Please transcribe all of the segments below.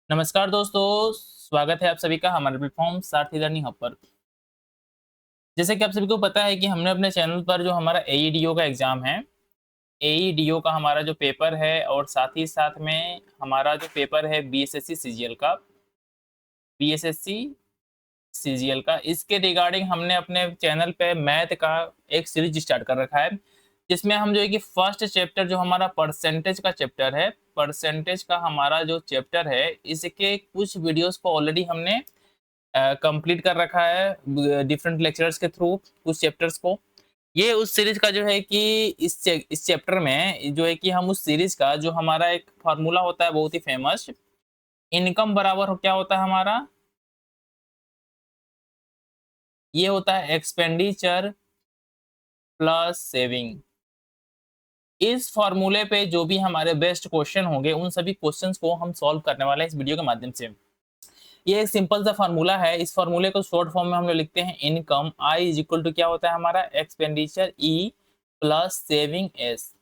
नमस्कार दोस्तों, स्वागत है आप सभी का हमारे प्लेटफॉर्म सारथी लर्निंग हब पर। जैसे कि आप सभी को पता है कि हमने अपने चैनल पर जो हमारा एईडीओ का एग्ज़ाम है, एईडीओ का हमारा जो पेपर है और साथ ही साथ में हमारा जो पेपर है बीएसएससी सीजीएल का, बीएसएससी सीजीएल का, इसके रिगार्डिंग हमने अपने चैनल पे मैथ का एक सीरीज स्टार्ट कर रखा है, जिसमें हम जो है कि फर्स्ट चैप्टर जो हमारा परसेंटेज का चैप्टर है, परसेंटेज का हमारा जो चैप्टर है, इसके कुछ वीडियोज़ को ऑलरेडी हमने कंप्लीट कर रखा है डिफरेंट लेक्चरर्स के थ्रू कुछ चैप्टर्स को। ये उस सीरीज का जो है कि इस चैप्टर में जो है कि हम उस सीरीज का जो हमारा एक फार्मूला होता है बहुत ही फेमस, इनकम बराबर क्या होता है हमारा, ये होता है एक्सपेंडिचर प्लस सेविंग। इस फार्मूले पे जो भी हमारे बेस्ट क्वेश्चन होंगे उन सभी क्वेश्चंस को हम सॉल्व करने वाले हैं इस वीडियो के माध्यम से। ये एक सिंपल सा फार्मूला है। इस फार्मूले को शॉर्ट फॉर्म में हम लोग लिखते हैं income I is equal to क्या होता है हमारा expenditure E plus saving S.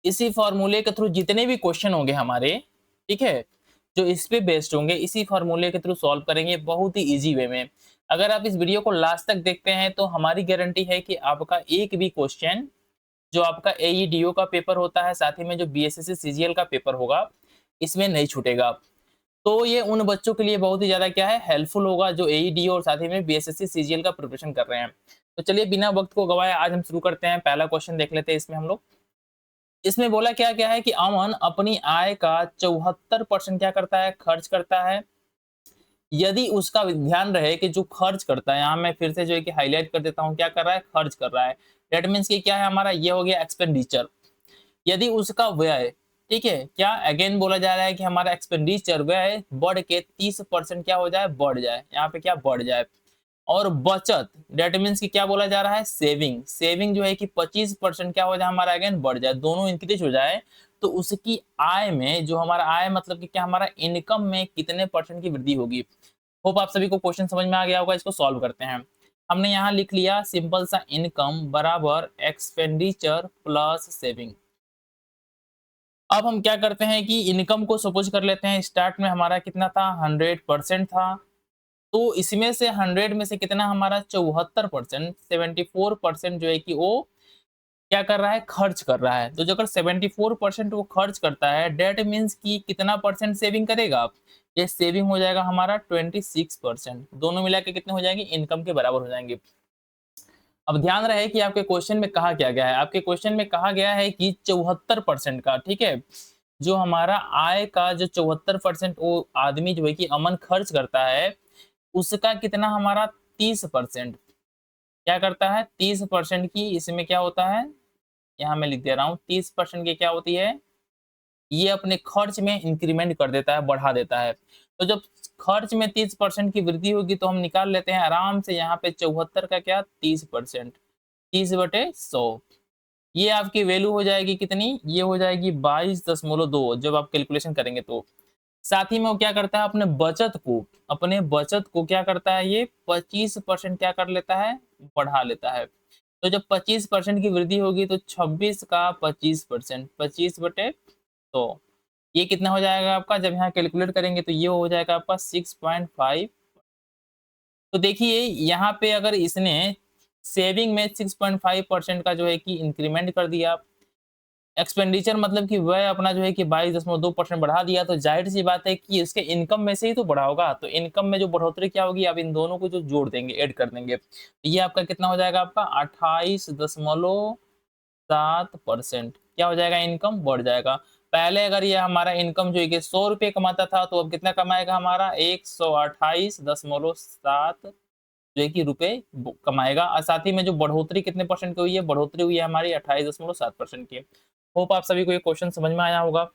इसी फार्मूले के थ्रू जितने भी क्वेश्चन होंगे हमारे, ठीक है, जो इस पे बेस्ड होंगे इसी फार्मूले के थ्रू सॉल्व करेंगे बहुत ही इजी वे में। अगर आप इस वीडियो को लास्ट तक देखते हैं तो हमारी गारंटी है कि आपका एक भी क्वेश्चन जो आपका एईडीओ का पेपर होता है, साथ ही में जो बीएसएससी सीजीएल का पेपर होगा, इसमें नहीं छूटेगा। तो ये उन बच्चों के लिए बहुत ही ज़्यादा क्या है, हेल्पफुल होगा जो एईडीओ और साथ ही में बीएसएससी सीजीएल का प्रिपरेशन कर रहे हैं। तो चलिए बिना वक्त को गवाए आज हम शुरू करते हैं। पहला क्वेश्चन देख लेते हैं इसमें हम लोग। इसमें बोला क्या क्या है कि अमन अपनी आय का 74% क्या करता है, खर्च करता है। यदि उसका ध्यान रहे कि जो खर्च करता है, यहाँ मैं फिर से जो है कि हाईलाइट कर देता हूँ, क्या कर रहा है, खर्च कर रहा है। दैट मीन्स कि क्या है हमारा, ये हो गया एक्सपेंडिचर। यदि उसका व्यय, ठीक है, क्या अगेन बोला जा रहा है कि हमारा एक्सपेंडिचर व्यय बढ़ के 30% क्या हो जाए, बढ़ जाए, यहाँ पे क्या बढ़ जाए। और बचत, डेट मीन्स कि क्या बोला जा रहा है, सेविंग। सेविंग जो है कि 25% क्या हो जाए हमारा, अगेन बढ़ जाए, दोनों इंक्रीज हो जाए। तो उसकी आय में, जो हमारा आय मतलब कि क्या हमारा इनकम में कितने परसेंट की वृद्धि होगी। होप आप सभी को क्वेश्चन समझ में आ गया होगा। इसको सॉल्व करते हैं। हमने यहाँ लिख लिया सिंपल सा इनकम बराबर एक्सपेंडिचर प्लस सेविंग। अब हम क्या करते हैं कि इनकम को सपोज कर लेते हैं, स्टार्ट में हमारा कितना था, 100% था। तो इसमें से 100 में से कितना हमारा 74%, 74% जो है कि वो क्या कर रहा है, खर्च कर रहा है। तो जो अगर 74% वो खर्च करता है, डेट मीन्स कि कितना परसेंट सेविंग करेगा आप, ये सेविंग हो जाएगा हमारा 26%। दोनों मिला के कितने हो जाएंगे, इनकम के बराबर हो जाएंगे। अब ध्यान रहे कि आपके क्वेश्चन में कहा क्या गया है, आपके क्वेश्चन में कहा गया है कि 74% का, ठीक है, जो हमारा आय का जो 74% वो आदमी जो है कि अमन खर्च करता है, उसका कितना हमारा 30% क्या करता है, 30% की इसमें क्या होता है, यहाँ मैं लिख दे रहा हूँ, 30% की क्या होती है, ये अपने खर्च में इंक्रीमेंट कर देता है, बढ़ा देता है। तो जब खर्च में 30% की वृद्धि होगी तो हम निकाल लेते हैं आराम से, यहाँ पे 74 का क्या, 30%, 30/100। ये आपकी वैल्यू हो जाएगी कितनी, ये हो जाएगी 22.2 जब आप कैलकुलेशन करेंगे तो। साथ ही में वो क्या करता है, अपने बचत को, अपने बचत को क्या करता है, ये 25% क्या कर लेता है, बढ़ा लेता है। तो जब 25% की वृद्धि होगी तो 26 का 25%, 25/100, ये कितना हो जाएगा आपका, जब यहाँ कैलकुलेट करेंगे तो ये हो जाएगा आपका 6.5। तो देखिए यहाँ पे अगर इसने सेविंग में 6.5% का जो है कि इंक्रीमेंट कर दिया, एक्सपेंडिचर मतलब कि वह अपना जो है कि 22.2% बढ़ा दिया, तो जाहिर सी बात है कि इसके इनकम में से ही तो बढ़ा होगा। तो इनकम में जो बढ़ोतरी क्या होगी, आप इन दोनों को जो जोड़ देंगे, ऐड कर देंगे, तो ये आपका कितना हो जाएगा, आपका 28.7% क्या हो जाएगा, इनकम बढ़ जाएगा। पहले अगर ये हमारा इनकम जो है कि 100 रुपये कमाता था, तो अब कितना कमाएगा हमारा, 128.7 जो है कि रुपए कमाएगा। और साथ ही में जो बढ़ोतरी कितने परसेंट की हुई है, बढ़ोतरी हुई है हमारी 28.7% की। होप आप सभी को ये क्वेश्चन समझ में आया होगा।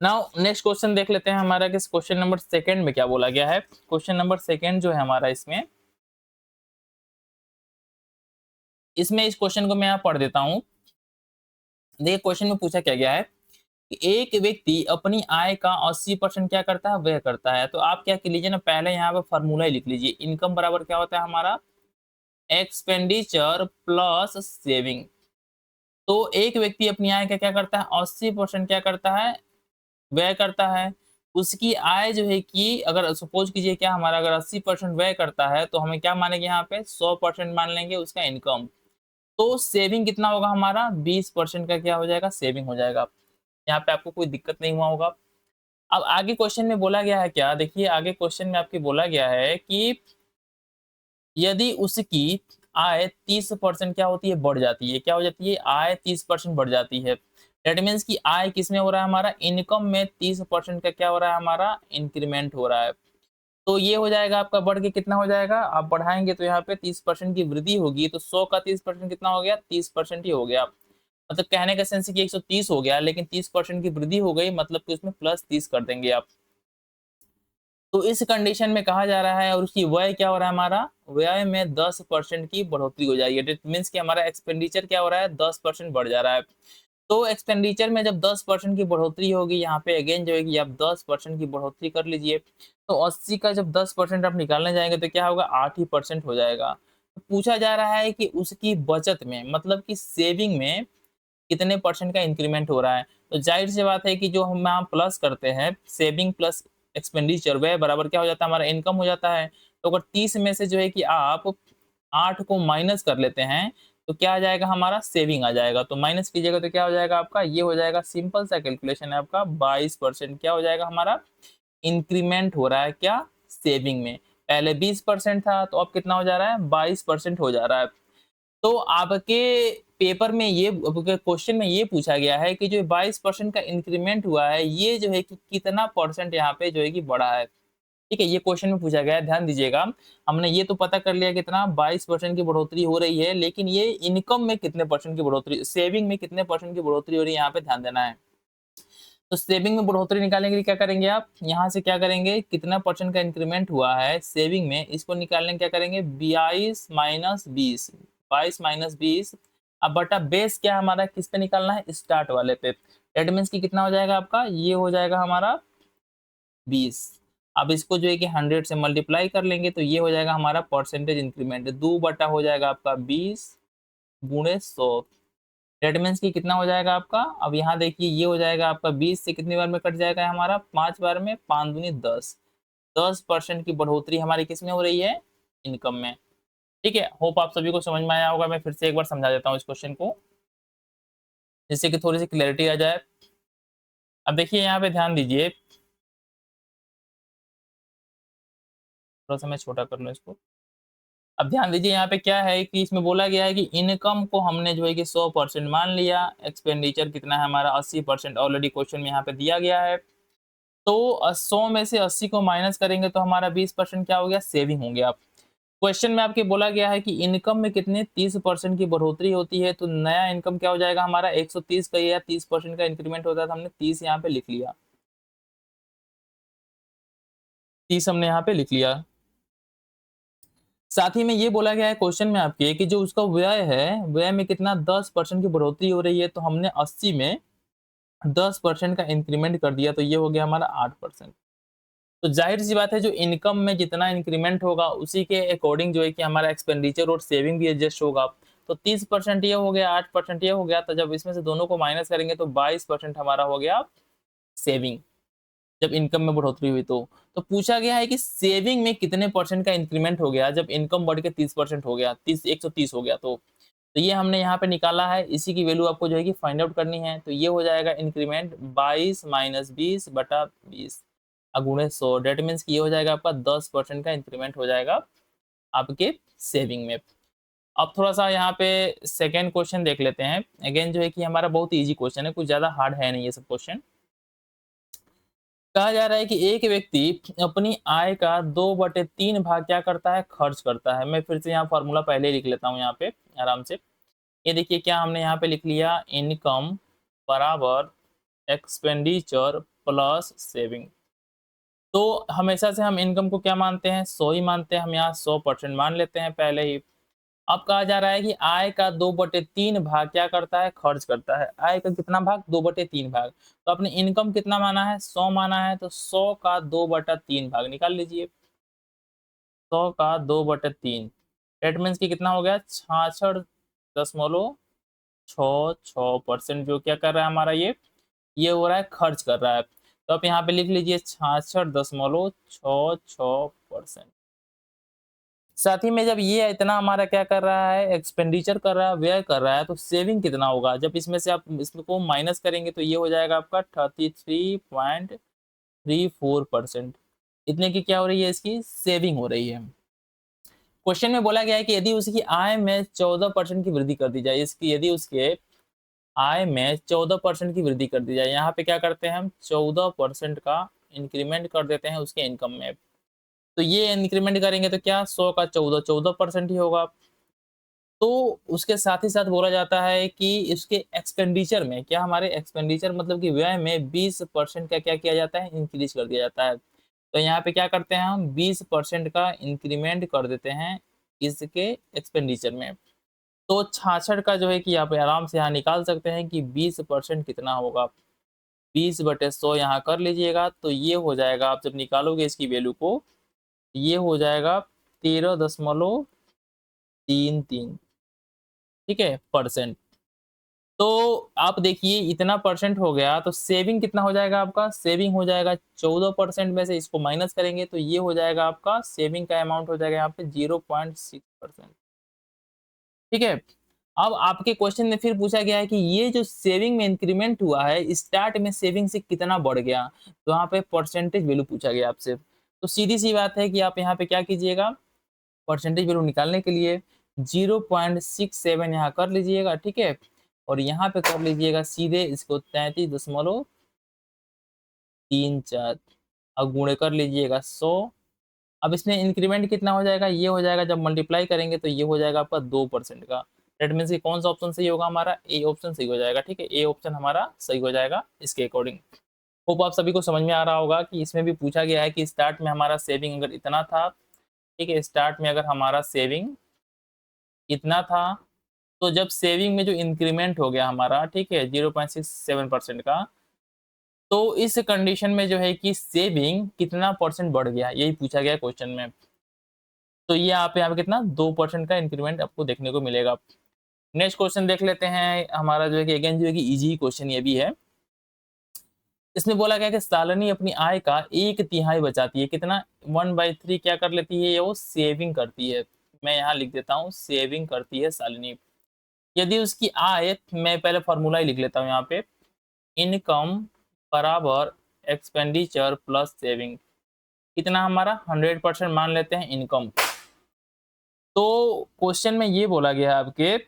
नाउ नेक्स्ट क्वेश्चन देख लेते हैं हमारा, किस क्वेश्चन नंबर सेकंड में क्या बोला गया है। क्वेश्चन नंबर सेकंड जो है हमारा, इसमें इस क्वेश्चन को मैं यहाँ पढ़ देता हूँ। देखिए क्वेश्चन में पूछा क्या गया है कि एक व्यक्ति अपनी आय का 80% क्या करता है, व्यय करता है। तो आप क्या कर लीजिए ना, पहले यहाँ पे फॉर्मूला ही लिख लीजिए। इनकम बराबर क्या होता है हमारा, एक्सपेंडिचर प्लस सेविंग। तो एक व्यक्ति अपनी आय का क्या करता है, 80% क्या करता है, व्यय करता है। उसकी आय जो है कि अगर सपोज कीजिए क्या हमारा अगर 80% व्यय करता है तो हमें क्या मानेंगे यहाँ पे 100% मान लेंगे उसका इनकम। तो सेविंग कितना होगा हमारा 20% का क्या हो जाएगा सेविंग हो जाएगा। यहाँ पे आपको कोई दिक्कत नहीं हुआ होगा। अब आगे क्वेश्चन में बोला गया है क्या, देखिए आगे क्वेश्चन में आपके बोला गया है कि यदि उसकी आय 30% क्या होती है बढ़ जाती है, क्या हो जाती है आय 30% बढ़ जाती है। दैट मीन्स कि आय किसमें हो रहा है हमारा इनकम में 30% का क्या हो रहा है हमारा इंक्रीमेंट हो रहा है। तो ये हो जाएगा आपका बढ़ के कितना हो जाएगा, आप बढ़ाएंगे तो यहाँ पे 30% की वृद्धि होगी तो 100 का 30% कितना हो गया 30% ही हो गया। मतलब कहने का सेंस है कि 130 हो गया लेकिन 30% की वृद्धि हो गई मतलब कि उसमें प्लस 30 कर देंगे आप। तो इस कंडीशन में कहा जा रहा है और उसकी व्यय क्या हो रहा है हमारा व्यय में 10% की बढ़ोतरी हो जाएगी। इट मीन्स कि हमारा एक्सपेंडिचर क्या हो रहा है 10% बढ़ जा रहा है। तो एक्सपेंडिचर में जब 10% की बढ़ोतरी होगी यहाँ पे अगेन जो है कि आप 10% की बढ़ोतरी कर लीजिए। तो 80 का जब 10% आप निकालने जाएंगे तो क्या होगा 8% हो जाएगा। तो पूछा जा रहा है कि उसकी बचत में मतलब कि सेविंग में कितने परसेंट का इंक्रीमेंट हो रहा है। तो जाहिर सी बात है कि जो हम यहाँ प्लस करते हैं सेविंग प्लस एक्सपेंडिचर वह बराबर क्या हो जाता है हमारा इनकम हो जाता है। तो अगर 30 में से जो है कि आप 8 को माइनस कर लेते हैं तो क्या आ जाएगा हमारा सेविंग आ जाएगा। तो माइनस कीजिएगा तो क्या हो जाएगा आपका ये हो जाएगा सिंपल सा कैलकुलेशन है आपका 22% क्या हो जाएगा हमारा इंक्रीमेंट हो रहा है क्या सेविंग में। पहले 20% था तो अब कितना हो जा रहा है 22% हो जा रहा है। तो आपके पेपर में ये क्वेश्चन में ये पूछा गया है कि जो 22% का इंक्रीमेंट हुआ है ये जो है कि कितना परसेंट यहाँ पे जो है कि बढ़ा है। ठीक है ये क्वेश्चन में पूछा गया है ध्यान दीजिएगा। हमने ये तो पता कर लिया कितना 22% की बढ़ोतरी हो रही है लेकिन ये इनकम में कितने परसेंट की बढ़ोतरी सेविंग में कितने परसेंट की बढ़ोतरी हो रही है यहाँ पे ध्यान देना है। तो सेविंग में बढ़ोतरी निकालने के लिए क्या करेंगे आप यहाँ से क्या करेंगे कितना परसेंट का इंक्रीमेंट हुआ है सेविंग में इसको निकालने के क्या करेंगे 22 - 20 अब बटा बेस क्या हमारा किस पे निकालना है स्टार्ट वाले पे। दैट मीन्स कि कितना हो जाएगा आपका ये हो जाएगा हमारा 20। अब इसको जो है कि 100 से मल्टीप्लाई कर लेंगे तो ये हो जाएगा हमारा परसेंटेज इंक्रीमेंट 2 बटा हो जाएगा आपका 20 गुणे 100। दैट मीन्स कि कितना हो जाएगा आपका अब यहाँ देखिए ये हो जाएगा आपका 20 से कितनी बार में कट जाएगा हमारा 5 बार में 5 दूनी 10। 10% की बढ़ोतरी हमारी किस में हो रही है इनकम में। ठीक है होप आप सभी को समझ में आया होगा। मैं फिर से एक बार समझा देता हूँ इस क्वेश्चन को जिससे कि थोड़ी सी क्लैरिटी आ जाए। अब देखिए यहाँ पे ध्यान दीजिए थोड़ा सा मैं छोटा कर लूँ इसको। अब ध्यान दीजिए यहाँ पे क्या है कि इसमें बोला गया है कि इनकम को हमने जो है कि 100% मान लिया। एक्सपेंडिचर कितना है हमारा 80% ऑलरेडी क्वेश्चन में यहाँ पे दिया गया है। तो 100 में से 80 को माइनस करेंगे तो हमारा 20% क्या हो गया सेविंग हो गया। क्वेश्चन में आपके बोला गया है कि इनकम में कितने 30% की बढ़ोतरी होती है। तो नया इनकम क्या हो जाएगा हमारा 130 का या 30% का इंक्रीमेंट होता है तो हमने 30 यहाँ पे लिख लिया 30 हमने यहाँ पे लिख लिया। साथ ही में ये बोला गया है क्वेश्चन में आपके कि जो उसका व्यय है व्यय में कितना 10% की बढ़ोतरी हो रही है तो हमने 80 में 10% का इंक्रीमेंट कर दिया तो ये हो गया हमारा 8%। तो जाहिर सी बात है जो इनकम में जितना इंक्रीमेंट होगा उसी के अकॉर्डिंग जो है कि हमारा एक्सपेंडिचर और सेविंग भी एडजस्ट होगा। तो 30% ये हो गया 8% ये हो गया तो जब इसमें से दोनों को माइनस करेंगे तो 22% हमारा हो गया सेविंग जब इनकम में बढ़ोतरी हुई तो पूछा गया है कि सेविंग में कितने परसेंट का इंक्रीमेंट हो गया जब इनकम बढ़ के 30% हो गया 130 हो गया। तो ये हमने यहाँ पे निकाला है इसी की वैल्यू आपको जो है कि फाइंड आउट करनी है। तो ये हो जाएगा इंक्रीमेंट 22 - 20 बटा 20 अगुणे 100। डेट मीन्स कि ये हो जाएगा आपका 10% का इंक्रीमेंट हो जाएगा आपके सेविंग में। अब थोड़ा सा यहाँ पे सेकेंड क्वेश्चन देख लेते हैं। अगेन जो है कि हमारा बहुत ईजी क्वेश्चन है कुछ ज्यादा हार्ड है नहीं ये सब क्वेश्चन। कहा जा रहा है कि एक व्यक्ति अपनी आय का 2/3 भाग क्या करता है खर्च करता है। मैं फिर से यहाँ फॉर्मूला पहले ही लिख लेता हूँ यहाँ पे आराम से। ये देखिए क्या हमने यहाँ पे लिख लिया इनकम बराबर एक्सपेंडिचर प्लस सेविंग। तो हमेशा से हम इनकम को क्या मानते हैं 100 ही मानते हैं। हम यहाँ 100% मान लेते हैं पहले ही। अब कहा जा रहा है कि आय का 2/3 भाग क्या करता है खर्च करता है। आय का कितना भाग 2/3 भाग। तो आपने इनकम कितना माना है 100 माना है तो 100 का 2/3 भाग निकाल लीजिए। 100 का 2/3 डेट मीन्स की कितना हो गया 66.66% जो क्या कर रहा है हमारा ये हो रहा है खर्च कर रहा है। तो आप यहाँ पे लिख लीजिए 66.66%। साथ ही में जब ये इतना हमारा क्या कर रहा है, एक्सपेंडिचर कर रहा है, व्यय कर रहा है, तो सेविंग कितना होगा? जब इसमें से आप इसको माइनस करेंगे तो ये हो जाएगा आपका 33.34%। इतने की क्या हो रही है, इसकी सेविंग हो रही है। क्वेश्चन में बोला गया है कि यदि उसकी आय में 14% की वृद्धि कर दी जाए, इसकी यदि उसके आय में 14% की वृद्धि कर दी जाए, यहाँ पे क्या करते हैं हम 14% का इंक्रीमेंट कर देते हैं उसके इनकम में। तो ये इंक्रीमेंट करेंगे तो क्या 100 का 14% ही होगा। तो उसके साथ ही साथ बोला जाता है कि इसके एक्सपेंडिचर में क्या, हमारे एक्सपेंडिचर मतलब कि व्यय में 20% का क्या किया जाता है, इंक्रीज कर दिया जाता है। तो यहाँ पे क्या करते हैं हम 20% का इंक्रीमेंट कर देते हैं इसके एक्सपेंडिचर में। तो 66 का जो है कि आप आराम से यहाँ निकाल सकते हैं कि 20% कितना होगा। 20/100 यहाँ कर लीजिएगा तो ये हो जाएगा, आप जब निकालोगे इसकी वैल्यू को, ये हो जाएगा 13.33, ठीक है, परसेंट। तो आप देखिए इतना परसेंट हो गया, तो सेविंग कितना हो जाएगा आपका? सेविंग हो जाएगा 14% में से इसको माइनस करेंगे तो ये हो जाएगा आपका सेविंग का अमाउंट हो जाएगा यहाँ पे 0.6%, ठीक है। अब आपके क्वेश्चन में फिर पूछा गया है कि ये जो सेविंग में इंक्रीमेंट हुआ है, स्टार्ट में सेविंग से कितना बढ़ गया, तो यहाँ पे परसेंटेज वैल्यू पूछा गया आपसे। तो सीधी सी बात है कि आप यहाँ पे क्या कीजिएगा, परसेंटेज वैल्यू निकालने के लिए 0.67 यहाँ कर लीजिएगा, ठीक है। और यहाँ पे कर लीजिएगा सीधे इसको 33.34, अब गुणे कर लीजिएगा 100। अब इसमें इंक्रीमेंट कितना हो जाएगा, ये हो जाएगा, जब मल्टीप्लाई करेंगे तो ये हो जाएगा आपका 2% का। दैट मीन्स कि कौन सा ऑप्शन सही होगा हमारा, ए ऑप्शन सही हो जाएगा, ठीक है। ए ऑप्शन हमारा सही हो जाएगा इसके अकॉर्डिंग। होप आप सभी को समझ में आ रहा होगा कि इसमें भी पूछा गया है कि स्टार्ट में हमारा सेविंग अगर इतना था, ठीक है, स्टार्ट में अगर हमारा सेविंग इतना था, तो जब सेविंग में जो इंक्रीमेंट हो गया हमारा, ठीक है, 0.67% का, तो इस कंडीशन में जो है कि सेविंग कितना परसेंट बढ़ गया, यही पूछा गया क्वेश्चन में। तो ये आप यहाँ पे कितना 2% का इंक्रीमेंट आपको देखने को मिलेगा। नेक्स्ट क्वेश्चन देख लेते हैं हमारा, जो है कि अगेन जो है कि इजी क्वेश्चन ये भी है। इसमें बोला गया कि शालिनी अपनी आय का 1/3 बचाती है, कितना, 1/3 क्या कर लेती है, ये वो सेविंग करती है। मैं यहाँ लिख देता हूँ सेविंग करती है शालिनी। यदि उसकी आय, मैं पहले फॉर्मूला ही लिख लेता हूँ यहाँ पे, इनकम बराबर एक्सपेंडिचर प्लस सेविंग, कितना हमारा 100% मान लेते हैं इनकम। तो क्वेश्चन में ये बोला गया है आपके,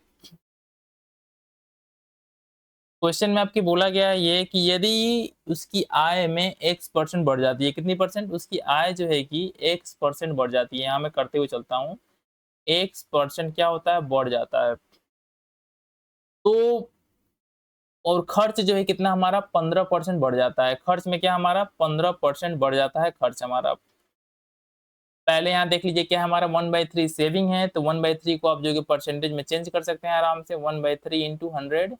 क्वेश्चन में आपके बोला गया है ये कि यदि उसकी आय में x% बढ़ जाती है, कितनी परसेंट, उसकी आय जो है कि x% बढ़ जाती है, यहाँ मैं करते हुए चलता हूँ, x% क्या होता है, बढ़ जाता है। तो और खर्च जो है कितना हमारा 15% बढ़ जाता है, खर्च में क्या हमारा 15% बढ़ जाता है खर्च हमारा। पहले यहाँ देख लीजिए क्या हमारा 1/3 सेविंग है, तो 1/3 को आप जो कि परसेंटेज में चेंज कर सकते हैं आराम से, 1/3 इंटू 100,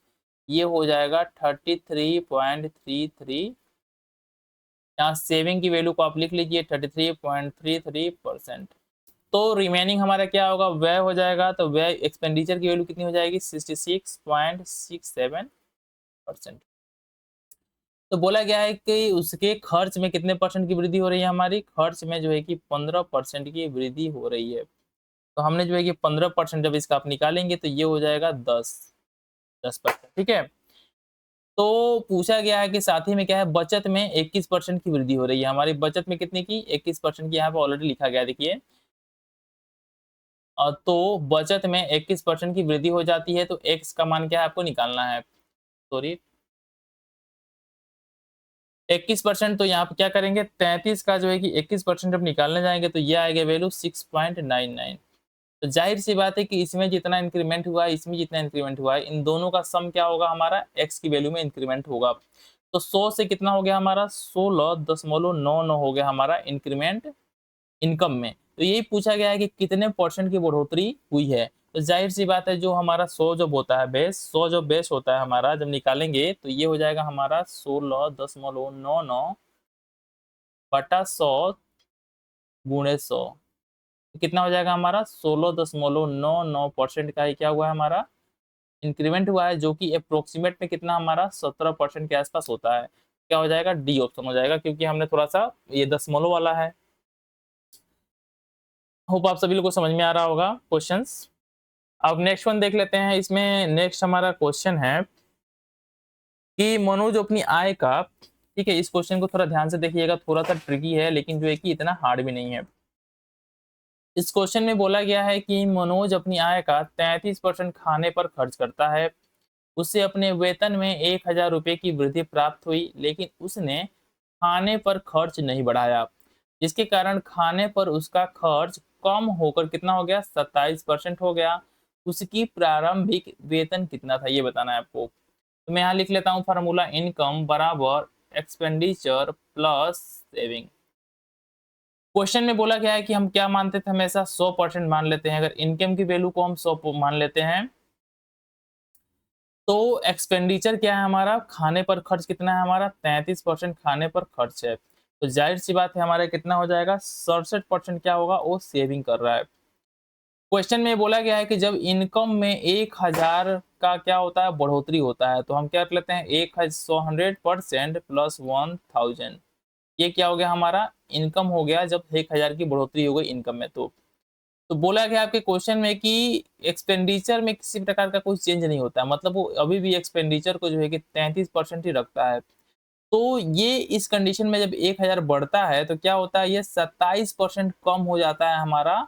ये हो जाएगा 33.33। यहाँ सेविंग की वैल्यू को आप लिख लीजिए 33.33%। तो रिमेनिंग हमारा क्या होगा, व्यय हो जाएगा, तो व्यय एक्सपेंडिचर की वैल्यू कितनी हो जाएगी 66.67%। तो बोला गया है कि उसके खर्च में कितने परसेंट की वृद्धि हो रही है, हमारी खर्च में जो है कि 15% की वृद्धि हो रही है। तो हमने जो है कि 15% जब इसका आप निकालेंगे तो ये हो जाएगा 10%, ठीक है। तो पूछा गया है कि साथ ही में क्या है, बचत में 21% की वृद्धि हो रही है, हमारी बचत में कितने की 21% की, यहाँ पे ऑलरेडी लिखा गया देखिए। तो बचत में 21% की वृद्धि हो जाती है, तो x का मान क्या है आपको निकालना है, सॉरी 21%। तो यहाँ पे क्या करेंगे, 33 का जो है कि 21% जब निकालने जाएंगे तो ये आएगा वैल्यू 6.99। तो जाहिर सी बात है कि इसमें जितना इंक्रीमेंट हुआ है, इसमें जितना इंक्रीमेंट हुआ है, इन दोनों का सम क्या होगा हमारा, x की वैल्यू में इंक्रीमेंट होगा। तो 100 से कितना हो गया हमारा 16.99 हो गया हमारा इंक्रीमेंट इनकम में। तो यही पूछा गया है कि कितने परसेंट की बढ़ोतरी हुई है। तो जाहिर सी बात है, जो हमारा 100 जब होता है बेस, 100 जो बेस होता है हमारा, जब निकालेंगे तो ये हो जाएगा हमारा 16.99 बटा 100 गुणे 100, कितना हो जाएगा हमारा 16.99% का ही क्या हुआ है हमारा इंक्रीमेंट हुआ है, जो कि अप्रोक्सीमेट में कितना हमारा 17% के आसपास होता है। क्या हो जाएगा, डी ऑप्शन हो जाएगा, क्योंकि हमने थोड़ा सा ये दशमलव वाला है। होप आप सभी लोग को समझ में आ रहा होगा क्वेश्चंस। अब नेक्स्ट वन देख लेते हैं। इसमें नेक्स्ट हमारा क्वेश्चन है कि मनोज अपनी आय का, ठीक है, इस क्वेश्चन को थोड़ा ध्यान से देखिएगा, थोड़ा सा ट्रिकी है लेकिन जो है कि इतना हार्ड भी नहीं है। इस क्वेश्चन में बोला गया है कि मनोज अपनी आय का 33% खाने पर खर्च करता है। उसे अपने वेतन में 1,000 रुपए की वृद्धि प्राप्त हुई, लेकिन उसने खाने पर खर्च नहीं बढ़ाया, जिसके कारण खाने पर उसका खर्च कम होकर कितना हो गया, 27% हो गया। उसकी प्रारंभिक वेतन कितना था, ये बताना है आपको। तो मैं यहाँ लिख लेता हूँ फार्मूला, इनकम बराबर एक्सपेंडिचर प्लस सेविंग। क्वेश्चन में बोला गया है कि हम क्या मानते थे, हमेशा 100% मान लेते हैं। अगर इनकम की वैल्यू को हम 100 मान लेते हैं, तो एक्सपेंडिचर क्या है हमारा, खाने पर खर्च कितना है हमारा, 33% खाने पर खर्च है। तो जाहिर सी बात है हमारा कितना हो जाएगा, 67% क्या होगा, वो सेविंग कर रहा है। क्वेश्चन में बोला गया है कि जब इनकम में 1,000 का क्या होता है, बढ़ोतरी होता है, तो हम क्या कर लेते हैं, 100% प्लस 1,000, ये क्या हो गया हमारा, इनकम हो गया जब 1,000 की बढ़ोतरी हो गई इनकम में। तो बोला गया आपके क्वेश्चन में कि एक्सपेंडिचर में किसी प्रकार का कोई चेंज नहीं होता है, मतलब वो अभी भी एक्सपेंडिचर को जो है कि 33% ही रखता है। तो ये इस कंडीशन में जब 1,000 बढ़ता है तो क्या होता है, ये 27% कम हो जाता है हमारा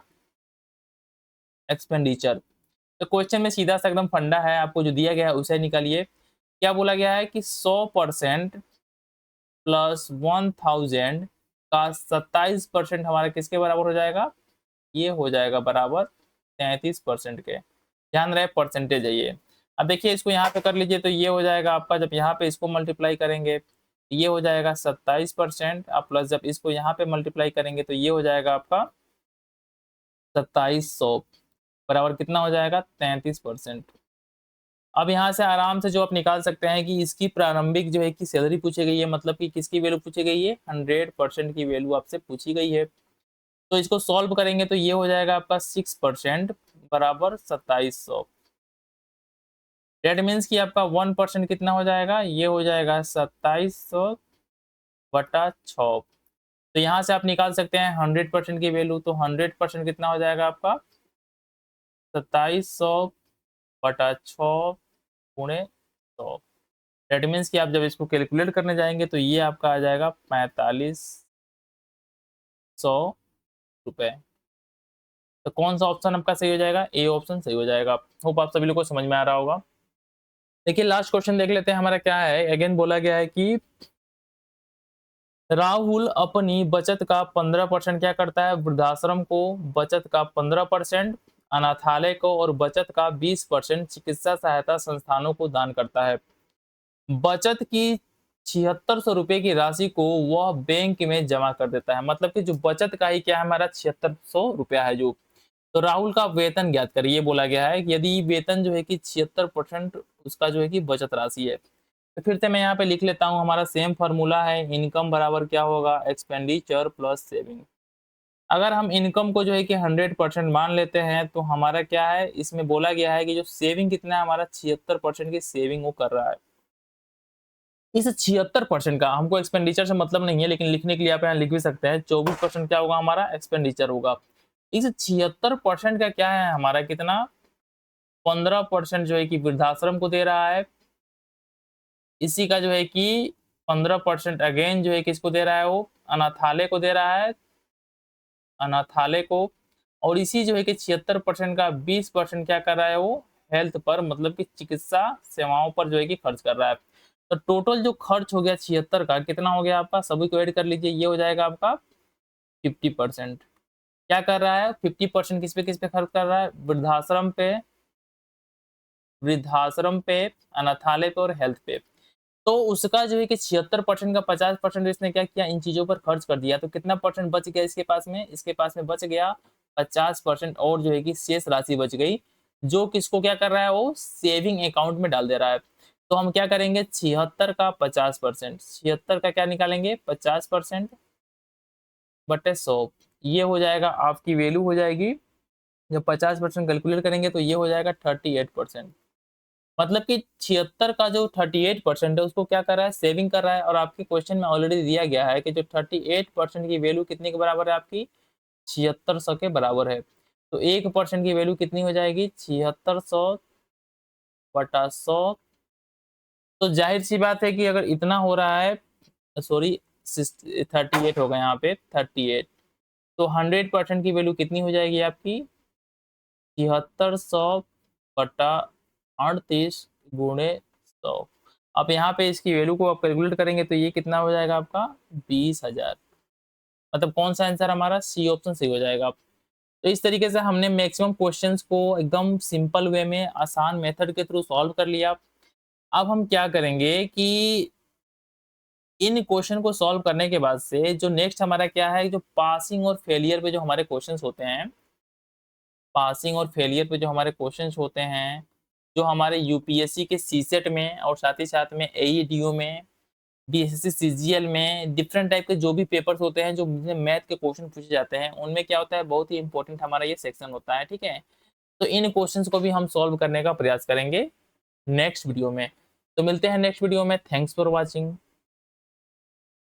एक्सपेंडिचर। तो क्वेश्चन में सीधा सा एकदम फंडा है, आपको जो दिया गया है उसे निकालिए। क्या बोला गया है कि 100% प्लस 1,000 का 27% हमारा किसके बराबर हो जाएगा, ये हो जाएगा बराबर 33% के। ध्यान रहे परसेंटेज है ये। अब देखिए इसको यहाँ पे कर लीजिए, तो ये हो जाएगा आपका, जब यहाँ पे इसको मल्टीप्लाई करेंगे ये हो जाएगा 27%, आप प्लस जब इसको यहाँ पे मल्टीप्लाई करेंगे तो ये हो जाएगा आपका 2700, बराबर कितना हो जाएगा, 33%। अब यहाँ से आराम से जो आप निकाल सकते हैं कि इसकी प्रारंभिक जो है कि सैलरी पूछी गई है, मतलब कि किसकी वैल्यू पूछी गई है, 100% की वैल्यू आपसे पूछी गई है। तो इसको सॉल्व करेंगे तो ये हो जाएगा आपका 6% बराबर 2700। डेट मीन्स कि आपका 1% कितना हो जाएगा, ये हो जाएगा 2700 बटा 6। तो यहाँ से आप निकाल सकते हैं 100% की वैल्यू, तो 100% कितना हो जाएगा आपका 2700 बटा 6 गुणे 100। डेट मीन्स कि आप जब इसको कैलकुलेट करने जाएंगे तो ये आपका आ जाएगा 4500 रुपए। तो कौन सा ऑप्शन आपका सही हो जाएगा, ए ऑप्शन सही हो जाएगा। होप आप सभी लोग को समझ में आ रहा होगा। देखिए लास्ट क्वेश्चन देख लेते हैं हमारा क्या है। अगेन बोला गया है कि राहुल अपनी बचत का 15% क्या करता है, वृद्धाश्रम को बचत का 15%, अनाथालय को और बचत का 20% चिकित्सा सहायता संस्थानों को दान करता है। बचत की 7600 रुपए की राशि को वह बैंक में जमा कर देता है, मतलब कि जो बचत का ही क्या है हमारा 7600 रुपया है जो। तो राहुल का वेतन ज्ञात करिए बोला गया है कि यदि वेतन जो है कि 76% उसका जो है कि बचत राशि है। तो फिर से मैं यहाँ पे लिख लेता हूँ, हमारा सेम फार्मूला है, इनकम बराबर क्या होगा, एक्सपेंडिचर प्लस सेविंग। अगर हम इनकम को जो है कि 100% मान लेते हैं तो हमारा क्या है, इसमें बोला गया है कि जो सेविंग कितना है हमारा 76% की सेविंग वो कर रहा है। इस 76% का हमको एक्सपेंडिचर से मतलब नहीं है, लेकिन लिखने के लिए आप यहाँ लिख भी सकते हैं, 24% क्या होगा हमारा एक्सपेंडिचर होगा। इस 76% का क्या है हमारा कितना, 15% जो है कि वृद्धाश्रम को दे रहा है। इसी का जो है कि 15% अगेन जो है किसको दे रहा है, वो अनाथालय को दे रहा है, अनाथालय को। और इसी जो है कि 76% का 20% क्या कर रहा है, वो हेल्थ पर, मतलब कि चिकित्सा सेवाओं पर जो है कि खर्च कर रहा है। तो टोटल जो खर्च हो गया 76 का कितना हो गया आपका, सभी को ऐड कर लीजिए, ये हो जाएगा आपका 50%। क्या कर रहा है, 50% किस पे खर्च कर रहा है, वृद्धाश्रम पे, वृद्धाश्रम पे, अनाथालय पे और हेल्थ पे। तो उसका जो है कि 76% का 50% इसने क्या किया, इन चीजों पर खर्च कर दिया। तो कितना परसेंट बच गया इसके पास में, इसके पास में बच गया 50%, और जो है कि शेष राशि बच गई, जो किसको क्या कर रहा है, वो सेविंग अकाउंट में डाल दे रहा है। तो हम क्या करेंगे, 76 का 50%, 76 का क्या निकालेंगे 50% बटे 100, ये हो जाएगा आपकी वैल्यू हो जाएगी। जब 50% कैलकुलेट करेंगे तो ये हो जाएगा 38%। मतलब कि 76 का जो 38% है उसको क्या कर रहा है, सेविंग कर रहा है। और आपके क्वेश्चन में ऑलरेडी दिया गया है कि जो 38% की वैल्यू कितने के बराबर है आपकी, 7600 के बराबर है। तो 1% की वैल्यू कितनी हो जाएगी, 7600 बटा 100। तो जाहिर सी बात है कि अगर इतना हो रहा है, सॉरी 38 होगा यहाँ पे 38, तो 100% की वैल्यू कितनी हो जाएगी आपकी, 7600 बटा 38 गुणे 100। अब यहाँ पे इसकी वैल्यू को आप कैलकुलेट करेंगे तो ये कितना हो जाएगा आपका, 20,000। मतलब कौन सा आंसर हमारा, सी ऑप्शन सही हो जाएगा। तो इस तरीके से हमने मैक्सिमम क्वेश्चंस को एकदम सिंपल वे में आसान मेथड के थ्रू सॉल्व कर लिया। अब हम क्या करेंगे कि इन क्वेश्चन को सॉल्व करने के बाद से जो नेक्स्ट हमारा क्या है, जो पासिंग और फेलियर पे जो हमारे क्वेश्चंस होते हैं, पासिंग और फेलियर पे जो हमारे क्वेश्चंस होते हैं, जो हमारे यूपीएससी के सीसेट में और साथ ही साथ में एईडीओ में, बीएसएससी सीजीएल में डिफरेंट टाइप के जो भी पेपर्स होते हैं जो मैथ के क्वेश्चन पूछे जाते हैं, उनमें क्या होता है, बहुत ही इंपॉर्टेंट हमारा ये सेक्शन होता है। ठीक है, तो इन क्वेश्चंस को भी हम सॉल्व करने का प्रयास करेंगे नेक्स्ट वीडियो में। तो मिलते हैं नेक्स्ट वीडियो में। Thanks for watching.